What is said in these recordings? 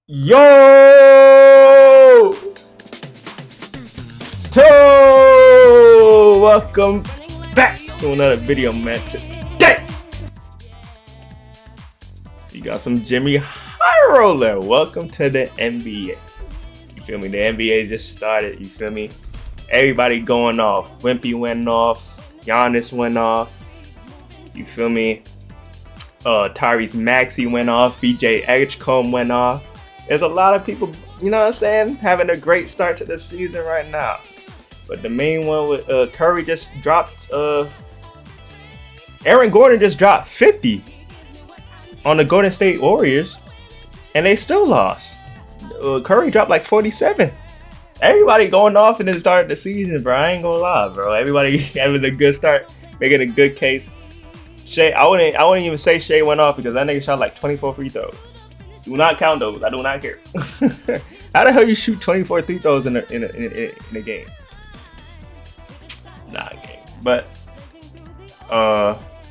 Yo! Welcome back to another video, man. Today, you got some JxmyHighroller. Welcome to the NBA. You feel me? The NBA just started. You feel me? Everybody going off. Wimpy went off. Giannis went off. You feel me? Tyrese Maxey went off. VJ Edgecombe went off. There's a lot of people, you know what I'm saying, having a great start to the season right now. But the main one with Curry just dropped, Aaron Gordon just dropped 50 on the Golden State Warriors, and they still lost. Curry dropped like 47. Everybody going off in the start of the season, bro. I ain't gonna lie, bro. Everybody having a good start, making a good case. Shea, I wouldn't even say Shea went off because that nigga shot like 24 free throws. Do not count those. I do not care. How the hell you shoot 24 free throws in a game? Not a game. But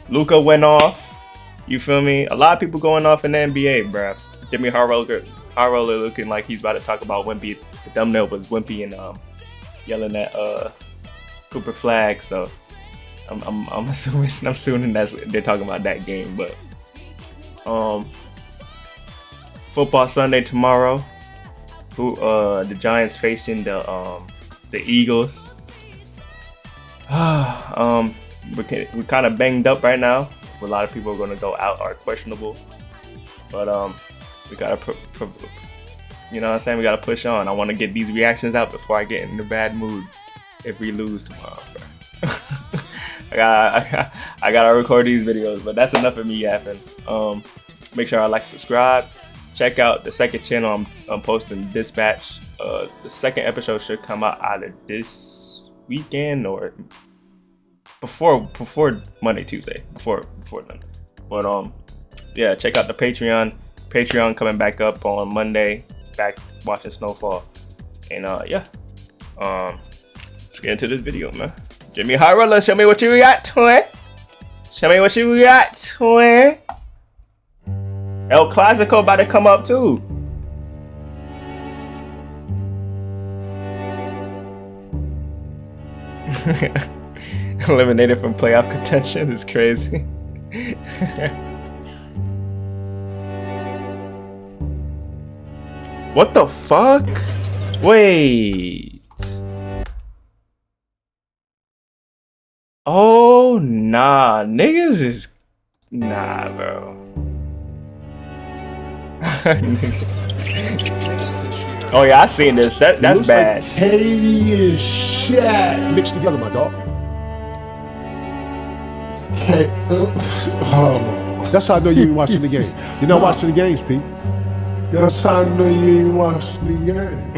Luka went off. You feel me? A lot of people going off in the NBA, bruh. JxmyHighroller looking like he's about to talk about Wimpy. The thumbnail was Wimpy and yelling at Cooper Flag. So I'm assuming they're talking about that game. But football Sunday tomorrow. Who the Giants facing the Eagles. We're kind of banged up right now. A lot of people are going to go out or questionable. But we gotta you know what I'm saying? We gotta push on. I want to get these reactions out before I get in the bad mood if we lose tomorrow, bro. I gotta record these videos, but that's enough of me yapping. Make sure I like, subscribe. Check out the second channel. I'm posting Dispatch. The second episode should come out either this weekend or before Monday, Tuesday, before then. But yeah, check out the Patreon. Patreon coming back up on Monday. Back watching Snowfall, and yeah. Let's get into this video, man. JxmyHighroller, show me what you got, twin. Show me what you got, twin. El Clasico about to come up too. Eliminated from playoff contention is crazy. What the fuck? Wait. Oh nah, niggas is nah, bro. Oh yeah, I seen this. That's bad. Like Katie and shit mixed together, my dog. That's how I know you ain't watching the game. You're not watching the games, Pete. That's how I know you ain't watching the game.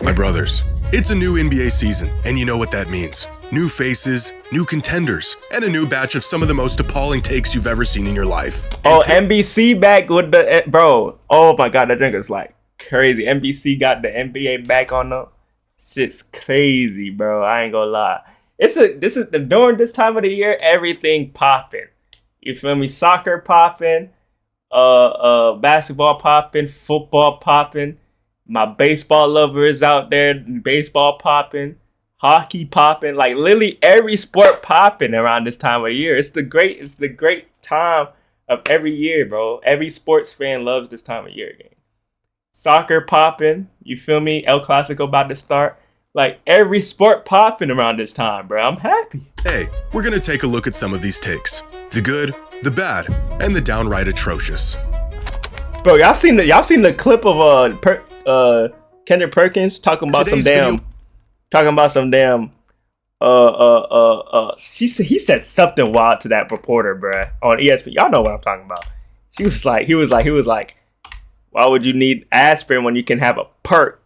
My brothers, it's a new NBA season, and you know what that means. New faces, new contenders, and a new batch of some of the most appalling takes you've ever seen in your life. Oh, NBC back with the bro. Oh my god, that drink is like crazy. NBC got the NBA back on them. Shit's crazy, bro. I ain't gonna lie. During this time of the year, everything popping. You feel me? Soccer popping, basketball popping, football popping. My baseball lovers out there, baseball popping, hockey popping, like literally every sport popping around this time of year. It's the great time of every year, bro. Every sports fan loves this time of year game. Soccer popping, you feel me? El Clasico about to start. Like every sport popping around this time, bro. I'm happy. Hey, we're gonna take a look at some of these takes. The good, the bad, and the downright atrocious. Bro, y'all seen the clip of Kendrick Perkins talking about he said something wild to that reporter, bruh, on ESPN. Y'all know what I'm talking about. He was like, why would you need aspirin when you can have a perk?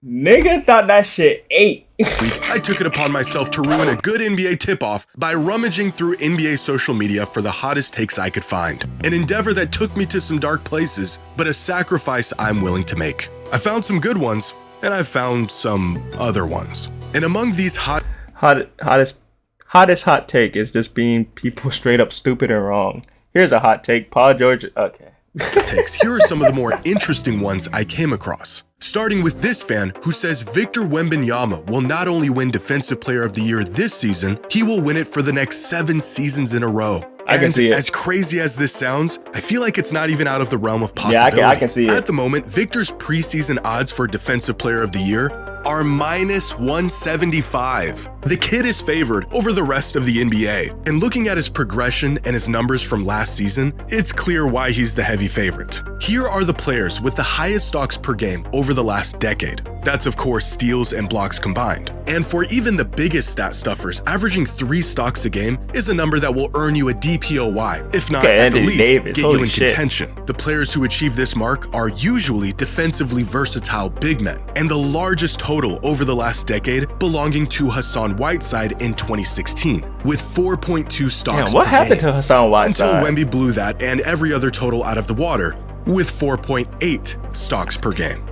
Nigga thought that shit ate. I took it upon myself to ruin a good NBA tip-off by rummaging through NBA social media for the hottest takes I could find. An endeavor that took me to some dark places, but a sacrifice I'm willing to make. I found some good ones, and I found some other ones. And among these hottest hot take is just being people straight up stupid and wrong. Here's a hot take. Paul George. Okay, takes. Here are some of the more interesting ones I came across. Starting with this fan who says Victor Wembanyama will not only win Defensive Player of the Year this season, he will win it for the next 7 seasons in a row. I can see it. As crazy as this sounds, I feel like it's not even out of the realm of possibility. Yeah, I can see it. At the moment, Victor's preseason odds for Defensive Player of the Year are minus 175. The kid is favored over the rest of the NBA. And looking at his progression and his numbers from last season, it's clear why he's the heavy favorite. Here are the players with the highest stocks per game over the last decade. That's of course steals and blocks combined. And for even the biggest stat stuffers, averaging 3 stocks a game is a number that will earn you a DPOY, if not at the least Davis. get you in contention. The players who achieve this mark are usually defensively versatile big men, and the largest total over the last decade belonging to Hassan Whiteside in 2016, with 4.2 stocks Damn, what per happened game, to Hassan Whiteside? until Wemby blew that and every other total out of the water with 4.8 stocks per game.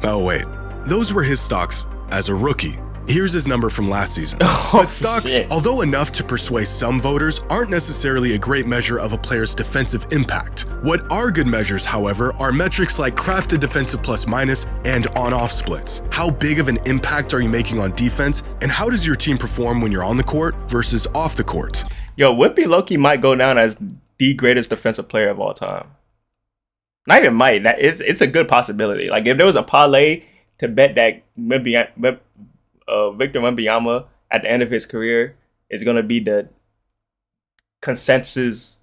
Oh wait, those were his stocks as a rookie. Here's his number from last season. But stocks, shit. although enough to persuade some voters, aren't necessarily a great measure of a player's defensive impact. What are good measures, however, are metrics like crafted defensive plus minus and on-off splits. How big of an impact are you making on defense, and how does your team perform when you're on the court versus off the court? Yo, Whippy Loki might go down as the greatest defensive player of all time. Not even might. It's a good possibility. Like if there was a parlay to bet that Victor Wembanyama at the end of his career is going to be the consensus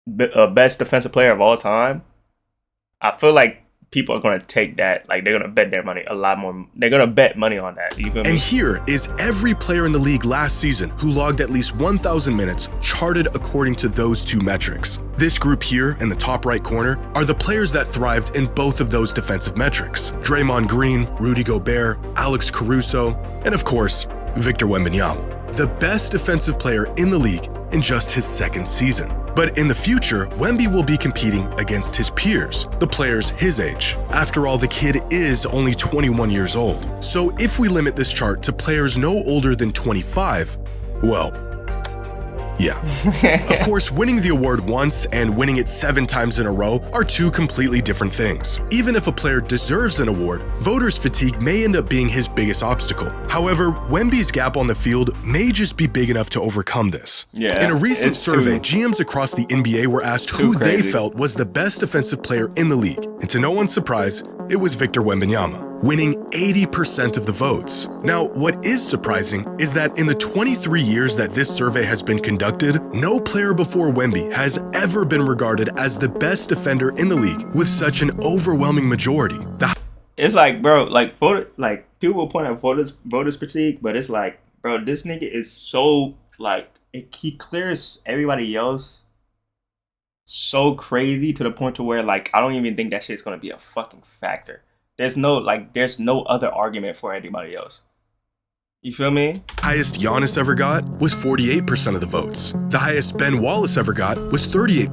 best defensive player of all time, I feel like people are going to take that. Like they're going to bet their money a lot more. They're going to bet money on that. You feel me? And here is every player in the league last season who logged at least 1,000 minutes charted according to those 2 metrics. This group here in the top right corner are the players that thrived in both of those defensive metrics. Draymond Green, Rudy Gobert, Alex Caruso, and of course, Victor Wembanyama, the best defensive player in the league in just his 2nd season. But in the future, Wemby will be competing against his peers, the players his age. After all, the kid is only 21 years old. So if we limit this chart to players no older than 25, well, yeah. Of course, winning the award once and winning it 7 times in a row are 2 completely different things. Even if a player deserves an award, voters' fatigue may end up being his biggest obstacle. However, Wemby's gap on the field may just be big enough to overcome this. Yeah, in a recent survey, GMs across the NBA were asked who they felt was the best defensive player in the league. And to no one's surprise, it was Victor Wembanyama, winning 80% of the votes. Now, what is surprising is that in the 23 years that this survey has been conducted, no player before Wemby has ever been regarded as the best defender in the league with such an overwhelming majority. It's like, bro, like people will point out voters fatigue, but it's like, bro, this nigga is so like he clears everybody else so crazy to the point to where like I don't even think that shit's gonna be a fucking factor. There's no other argument for anybody else. You feel me? Highest Giannis ever got was 48% of the votes. The highest Ben Wallace ever got was 38%.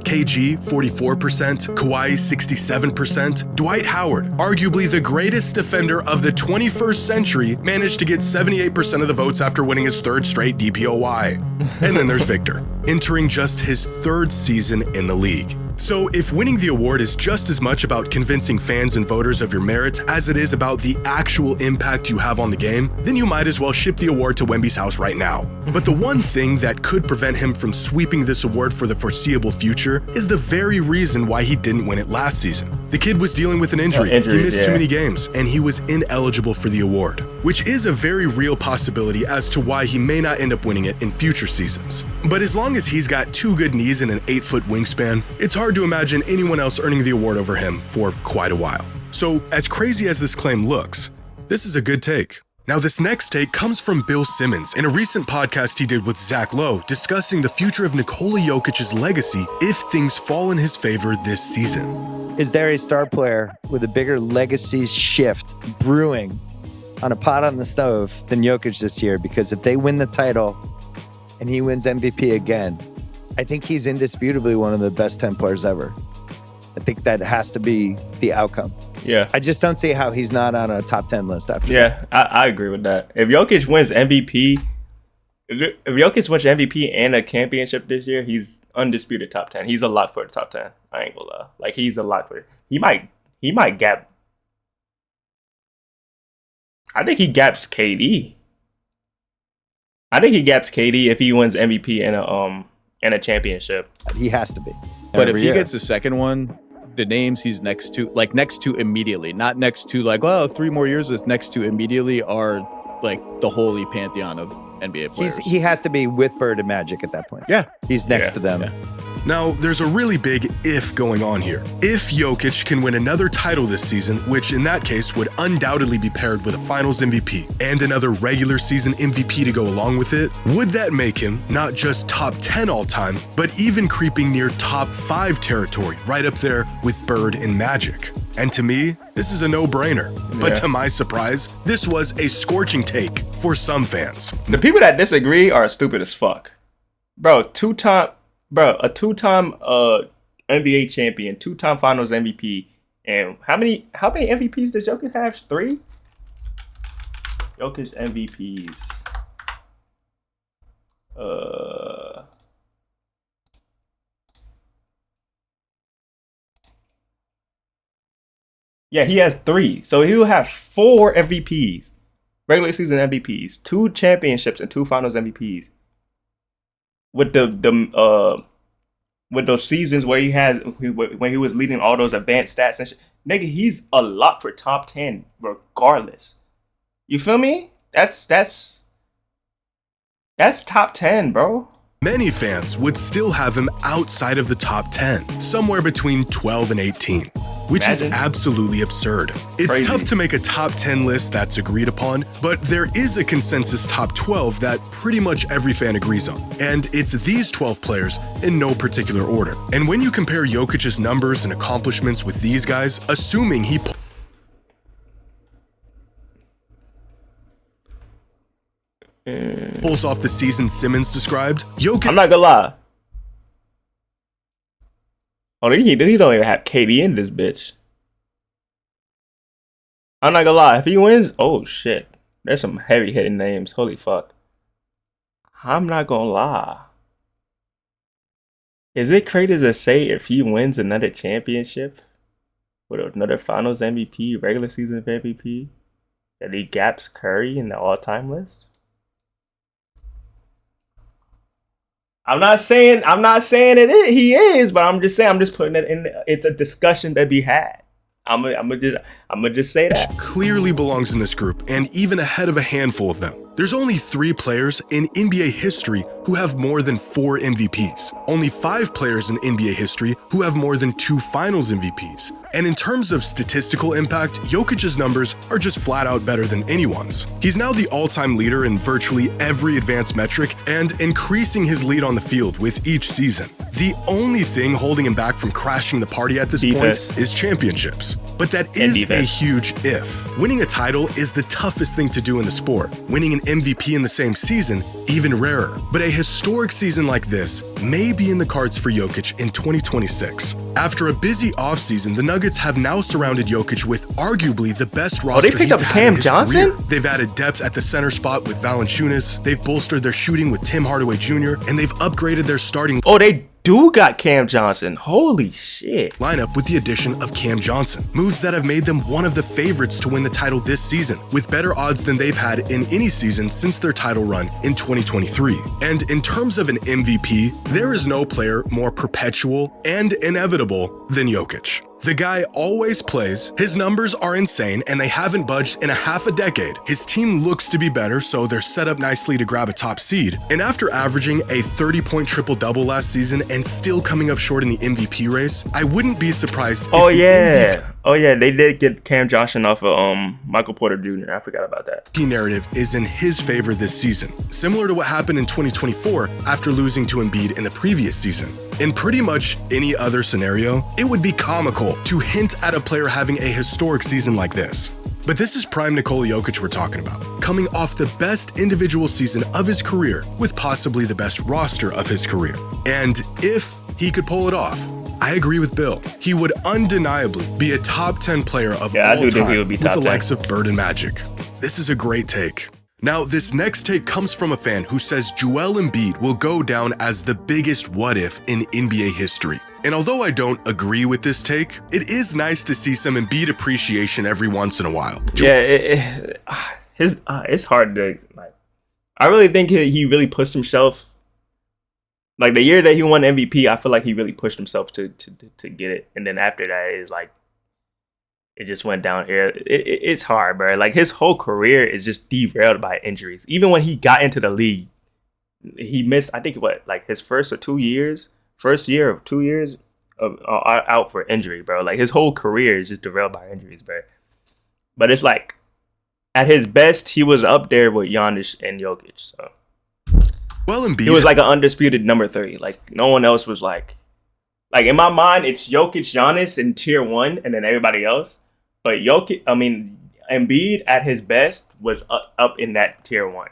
KG, 44%. Kawhi, 67%. Dwight Howard, arguably the greatest defender of the 21st century, managed to get 78% of the votes after winning his 3rd straight DPOY. And then there's Victor, entering just his 3rd season in the league. So if winning the award is just as much about convincing fans and voters of your merits as it is about the actual impact you have on the game, then you might as well ship the award to Wemby's house right now. But the one thing that could prevent him from sweeping this award for the foreseeable future is the very reason why he didn't win it last season. The kid was dealing with an injury. He missed too many games, and he was ineligible for the award, which is a very real possibility as to why he may not end up winning it in future seasons. But as long as he's got 2 good knees and an 8-foot wingspan, it's hard to imagine anyone else earning the award over him for quite a while. So, as crazy as this claim looks, this is a good take. Now, this next take comes from Bill Simmons in a recent podcast he did with Zach Lowe discussing the future of Nikola Jokic's legacy if things fall in his favor this season. Is there a star player with a bigger legacy shift brewing on a pot on the stove than Jokic this year? Because if they win the title and he wins MVP again, I think he's indisputably one of the best 10 players ever. I think that has to be the outcome. Yeah. I just don't see how he's not on a top 10 list after that. I agree with that. If Jokic wins MVP, If Jokic wins MVP and a championship this year, he's undisputed top 10. He's a lock for the top 10. I ain't gonna lie. Like, he's a lock for it. He might gap. I think he gaps KD. I think he gaps KD if he wins MVP and a championship. He has to be. But if he gets the second one, the names he's next to immediately, not next to like, oh, 3 more years, it's next to immediately are like the holy pantheon of NBA players. He has to be with Bird and Magic at that point. Yeah. He's next to them. Yeah. Now, there's a really big if going on here. If Jokic can win another title this season, which in that case would undoubtedly be paired with a finals MVP and another regular season MVP to go along with it, would that make him not just top 10 all time, but even creeping near top 5 territory, right up there with Bird and Magic? And to me, this is a no-brainer. But to my surprise, this was a scorching take for some fans. The people that disagree are stupid as fuck. Bro, a two-time NBA champion, 2-time finals MVP, and how many MVPs does Jokic have? 3? Jokic MVPs. Yeah, he has 3. So he'll have 4 MVPs. Regular season MVPs, 2 championships, and 2 finals MVPs. With with those seasons where when he was leading all those advanced stats and shit, nigga, he's a lock for top 10 regardless. You feel me? That's top 10, bro. Many fans would still have him outside of the top 10, somewhere between 12 and 18, which is absolutely absurd. It's tough to make a top 10 list that's agreed upon, but there is a consensus top 12 that pretty much every fan agrees on, and it's these 12 players in no particular order. And when you compare Jokic's numbers and accomplishments with these guys, assuming he pulls off the season Simmons described, Jokic... I'm not gonna lie. Oh, he don't even have KD in this bitch. I'm not gonna lie. If he wins, oh shit. There's some heavy hitting names. Holy fuck. I'm not gonna lie. Is it crazy to say if he wins another championship with another finals MVP, regular season MVP, that he gaps Curry in the all-time list? I'm not saying he is, but I'm just saying, I'm just putting it in. It's a discussion that be had. I'm gonna just say that. Clearly belongs in this group, and even ahead of a handful of them. There's only 3 players in NBA history who have more than 4 MVPs. Only 5 players in NBA history who have more than 2 finals MVPs. And in terms of statistical impact, Jokic's numbers are just flat out better than anyone's. He's now the all-time leader in virtually every advanced metric and increasing his lead on the field with each season. The only thing holding him back from crashing the party at this point is championships. But that is a huge if. Winning a title is the toughest thing to do in the sport. Winning an MVP in the same season, even rarer. But a historic season like this may be in the cards for Jokic in 2026. After a busy offseason, the Nuggets have now surrounded Jokic with arguably the best roster he's had in his career. They've added depth at the center spot with Valanciunas, they've bolstered their shooting with Tim Hardaway Jr., and they've upgraded their starting they do got Cam Johnson. Holy shit. Lineup with the addition of Cam Johnson. Moves that have made them one of the favorites to win the title this season, with better odds than they've had in any season since their title run in 2023. And in terms of an MVP, there is no player more perpetual and inevitable than Jokic. The guy always plays, his numbers are insane, and they haven't budged in a half a decade. His team looks to be better, so they're set up nicely to grab a top seed. And after averaging a 30-point triple-double last season and still coming up short in the MVP race, I wouldn't be surprised if they did get Cam Johnson off of Michael Porter Jr. I forgot about that. MVP narrative is in his favor this season, similar to what happened in 2024 after losing to Embiid in the previous season. In pretty much any other scenario, it would be comical to hint at a player having a historic season like this. But this is prime Nikola Jokic we're talking about, coming off the best individual season of his career with possibly the best roster of his career. And if he could pull it off, I agree with Bill. He would undeniably be a top 10 player of all time with the likes of Bird and Magic. This is a great take. Now, this next take comes from a fan who says Joel Embiid will go down as the biggest what if in NBA history. And although I don't agree with this take, it is nice to see some Embiid appreciation every once in a while. Yeah, it's hard to like. I really think he really pushed himself. Like the year that he won MVP, I feel like he really pushed himself to get it, and then after that is like it just went down here. It's hard, bro. Like his whole career is just derailed by injuries. Even when he got into the league, he missed, I think, like his first year of 2 years of out for injury, bro. Like his whole career is just derailed by injuries, bro. But it's like at his best, he was up there with Giannis and Jokic. So Embiid, he was like an undisputed number 3. Like no one else was like in my mind, it's Jokic, Giannis in tier 1, and then everybody else. But Embiid at his best was up in that tier one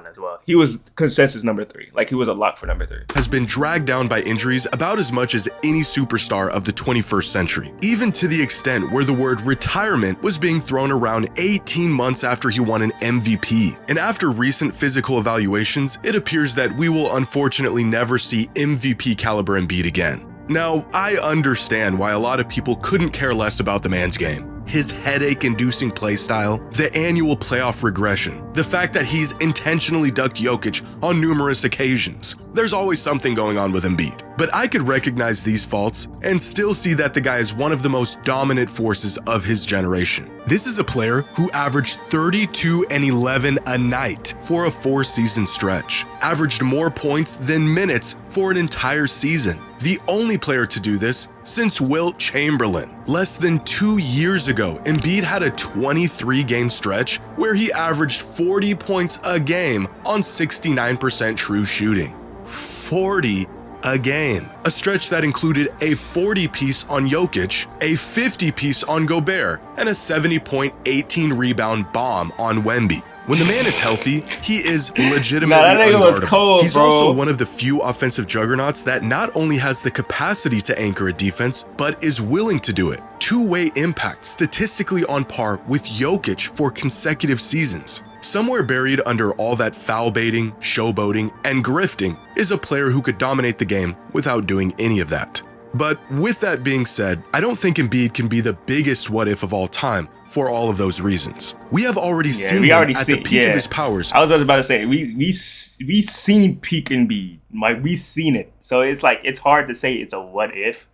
as well. He was consensus number 3. Like he was a lock for number 3. has been dragged down by injuries about as much as any superstar of the 21st century, even to the extent where the word retirement was being thrown around 18 months after he won an MVP. And after recent physical evaluations, it appears that we will unfortunately never see MVP caliber Embiid again. Now, I understand why a lot of people couldn't care less about the man's game. His headache-inducing playstyle, the annual playoff regression, the fact that he's intentionally ducked Jokic on numerous occasions. There's always something going on with Embiid. But I could recognize these faults and still see that the guy is one of the most dominant forces of his generation. This is a player who averaged 32 and 11 a night for a 4-season stretch, averaged more points than minutes for an entire season. The only player to do this since Wilt Chamberlain. Less than 2 years ago, Embiid had a 23-game stretch where he averaged 40 points a game on 69% true shooting. 40 a game. A stretch that included a 40-piece on Jokic, a 50-piece on Gobert, and a 70-point, 18-rebound bomb on Wemby. When the man is healthy, he is legitimately unguardable. Cold, He's bro. also one of the few offensive juggernauts that not only has the capacity to anchor a defense, but is willing to do it. Two-way impact statistically on par with Jokic for consecutive seasons. Somewhere buried under all that foul baiting, showboating, and grifting is a player who could dominate the game without doing any of that. But with that being said, I don't think Embiid can be the biggest what if of all time for all of those reasons. We have already seen him at the peak of his powers. I was about to say we seen peak Embiid, like we seen it. So it's like it's hard to say it's a what if.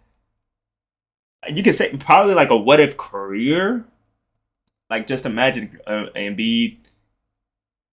You could say probably like a what if career. Like just imagine Embiid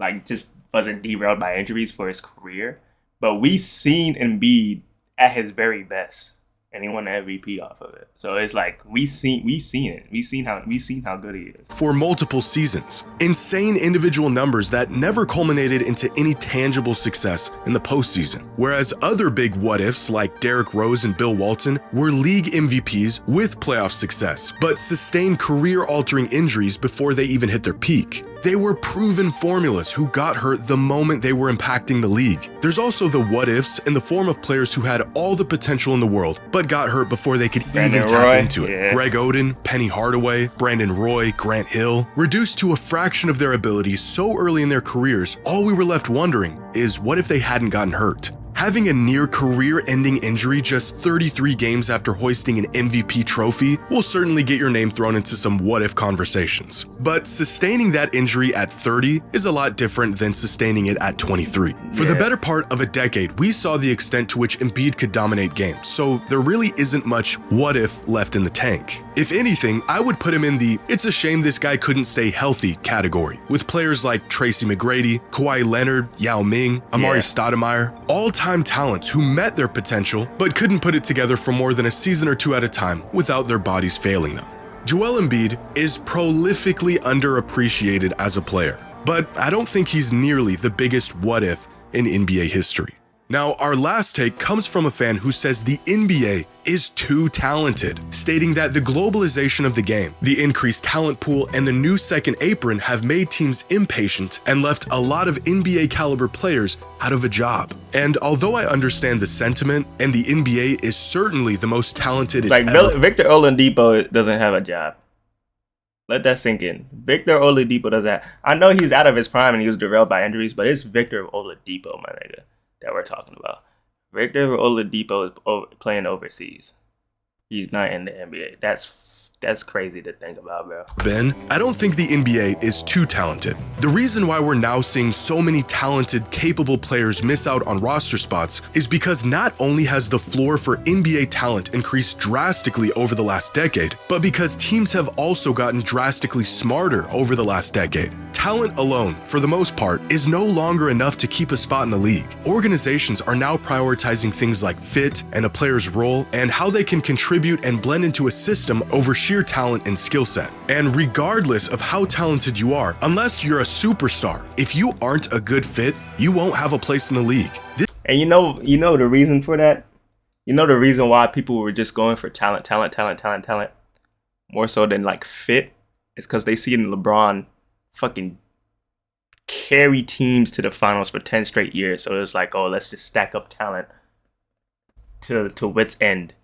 like just wasn't derailed by injuries for his career, but we seen Embiid at his very best. And he won the MVP off of it. So it's like we seen it. We seen how good he is. For multiple seasons. Insane individual numbers that never culminated into any tangible success in the postseason. Whereas other big what-ifs like Derrick Rose and Bill Walton were league MVPs with playoff success, but sustained career-altering injuries before they even hit their peak. They were proven formulas who got hurt the moment they were impacting the league. There's also the what-ifs in the form of players who had all the potential in the world, but got hurt before they could even tap into it. Yeah. Greg Oden, Penny Hardaway, Brandon Roy, Grant Hill, reduced to a fraction of their abilities so early in their careers, all we were left wondering is what if they hadn't gotten hurt? Having a near career-ending injury just 33 games after hoisting an MVP trophy will certainly get your name thrown into some what-if conversations. But sustaining that injury at 30 is a lot different than sustaining it at 23. For the better part of a decade, we saw the extent to which Embiid could dominate games, so there really isn't much what-if left in the tank. If anything, I would put him in the "it's a shame this guy couldn't stay healthy" category, with players like Tracy McGrady, Kawhi Leonard, Yao Ming, Amari Stoudemire, all-time talents who met their potential but couldn't put it together for more than a season or two at a time without their bodies failing them. Joel Embiid is prolifically underappreciated as a player, but I don't think he's nearly the biggest what-if in NBA history. Now, our last take comes from a fan who says the NBA is too talented, stating that the globalization of the game, the increased talent pool, and the new second apron have made teams impatient and left a lot of NBA caliber players out of a job. And although I understand the sentiment, and the NBA is certainly the most talented it's like ever. Victor Oladipo doesn't have a job. Let that sink in. Victor Oladipo does that. I know he's out of his prime and he was derailed by injuries, but it's Victor Oladipo, my nigga, that we're talking about. Victor Oladipo is playing overseas. He's not in the NBA. That's crazy to think about, bro. Ben, I don't think the NBA is too talented. The reason why we're now seeing so many talented, capable players miss out on roster spots is because not only has the floor for NBA talent increased drastically over the last decade, but because teams have also gotten drastically smarter over the last decade. Talent alone, for the most part, is no longer enough to keep a spot in the league. Organizations are now prioritizing things like fit and a player's role and how they can contribute and blend into a system over sheer talent and skill set. And regardless of how talented you are, unless you're a superstar, if you aren't a good fit, you won't have a place in the league. And you know the reason for that? You know the reason why people were just going for talent, more so than like fit? It's because they see in LeBron fucking carry teams to the finals for 10 straight years. So it's like, oh, let's just stack up talent to wit's end.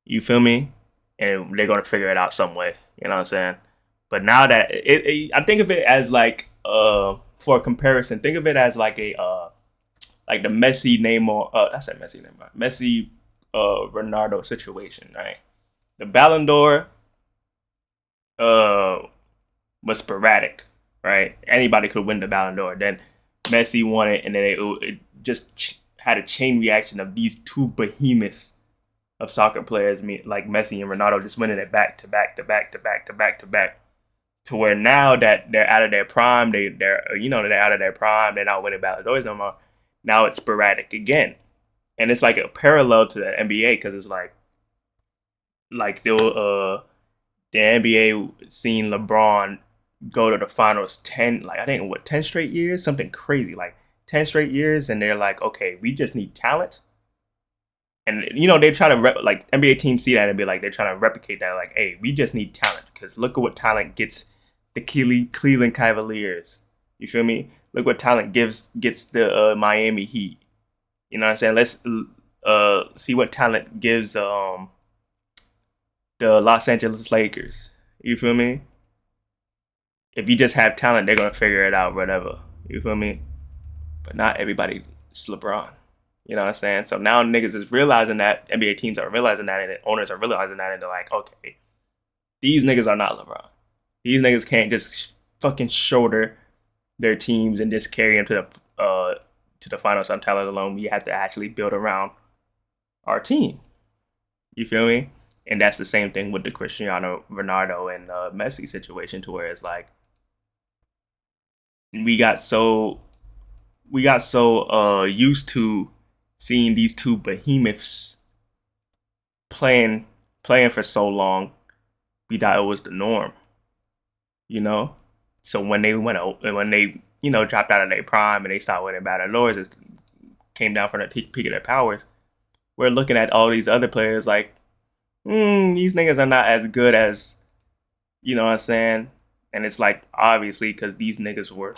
You feel me? And they're going to figure it out some way. You know what I'm saying? But now that I think of it as like, for comparison, think of it as like a, like the Messi Neymar, I said Messi Neymar, Messi Ronaldo situation, right? The Ballon d'Or was sporadic, right? Anybody could win the Ballon d'Or. Then Messi won it, and then it just had a chain reaction of these two behemoths of soccer players, like Messi and Ronaldo, just winning it back to back, to where now that they're out of their prime, they're out of their prime, they're not winning Ballon d'Ors no more. Now it's sporadic again, and it's like a parallel to the NBA because it's like the NBA seen LeBron go to the finals 10 straight years, something crazy, like 10 straight years, and they're like, okay, we just need talent. And, they try to, NBA teams see that and be like, they're trying to replicate that. Like, hey, we just need talent. Because look at what talent gets the Cleveland Cavaliers. You feel me? Look what talent gets the Miami Heat. You know what I'm saying? Let's see what talent gives the Los Angeles Lakers. You feel me? If you just have talent, they're going to figure it out, whatever. You feel me? But not everybody is LeBron. You know what I'm saying? So now niggas is realizing that, NBA teams are realizing that, and owners are realizing that, and they're like, okay, these niggas are not LeBron. These niggas can't just fucking shoulder their teams and just carry them to the finals on talent alone. We have to actually build around our team. You feel me? And that's the same thing with the Cristiano Ronaldo and Messi situation, to where it's like we got so used to seeing these two behemoths playing for so long, we thought it was the norm, So when they dropped out of their prime and they started winning Ballon d'Ors, it came down from the peak of their powers. We're looking at all these other players like, these niggas are not as good as, you know what I'm saying? And it's like, obviously, because these niggas were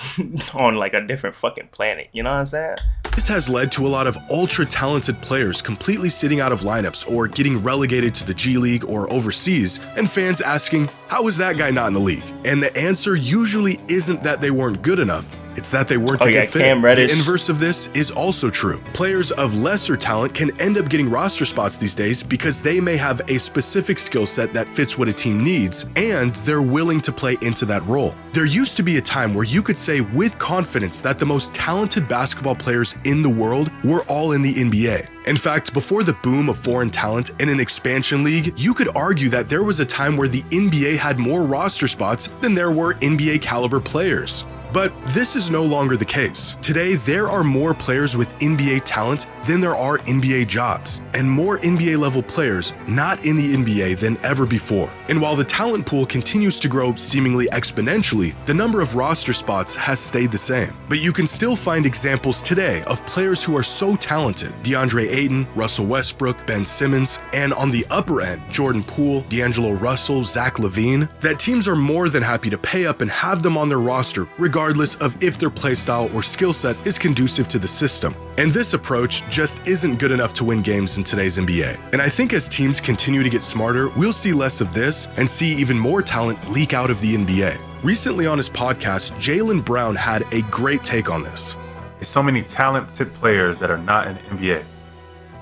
on like a different fucking planet, you know what I'm saying? This has led to a lot of ultra-talented players completely sitting out of lineups or getting relegated to the G League or overseas, and fans asking, how is that guy not in the league? And the answer usually isn't that they weren't good enough. It's that they weren't a good fit. The inverse of this is also true. Players of lesser talent can end up getting roster spots these days because they may have a specific skill set that fits what a team needs, and they're willing to play into that role. There used to be a time where you could say with confidence that the most talented basketball players in the world were all in the NBA. In fact, before the boom of foreign talent in an expansion league, you could argue that there was a time where the NBA had more roster spots than there were NBA caliber players. But this is no longer the case. Today, there are more players with NBA talent than there are NBA jobs, and more NBA level players not in the NBA than ever before. And while the talent pool continues to grow seemingly exponentially, the number of roster spots has stayed the same. But you can still find examples today of players who are so talented: DeAndre Ayton, Russell Westbrook, Ben Simmons, and on the upper end, Jordan Poole, D'Angelo Russell, Zach LaVine, that teams are more than happy to pay up and have them on their roster regardless regardless of if their playstyle or skill set is conducive to the system. And this approach just isn't good enough to win games in today's NBA. And I think as teams continue to get smarter, we'll see less of this and see even more talent leak out of the NBA. Recently on his podcast, Jaylen Brown had a great take on this. There's so many talented players that are not in the NBA.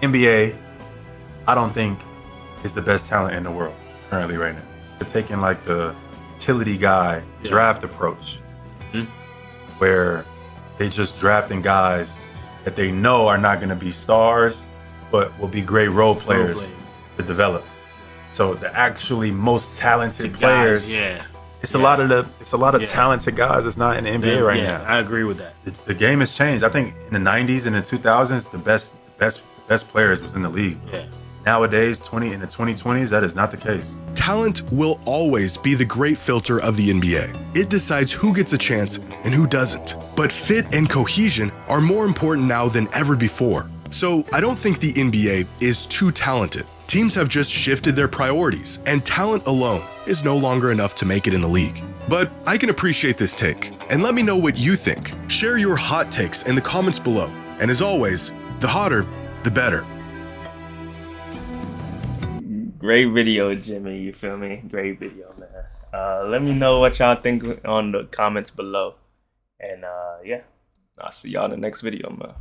NBA, I don't think, is the best talent in the world currently right now. They're taking like the utility guy draft approach, where they just drafting guys that they know are not going to be stars, but will be great role players to develop. So the actually most talented players, it's a lot of talented guys that's not in the NBA right now. I agree with that. The game has changed. I think in the 90s and the 2000s, the best players was in the league. Nowadays, in the 2020s, that is not the case. Talent will always be the great filter of the NBA. It decides who gets a chance and who doesn't. But fit and cohesion are more important now than ever before. So I don't think the NBA is too talented. Teams have just shifted their priorities, and talent alone is no longer enough to make it in the league. But I can appreciate this take, and let me know what you think. Share your hot takes in the comments below. And as always, the hotter, the better. Great video, Jimmy. You feel me? Great video, man. Let me know what y'all think on the comments below. And yeah, I'll see y'all in the next video, man.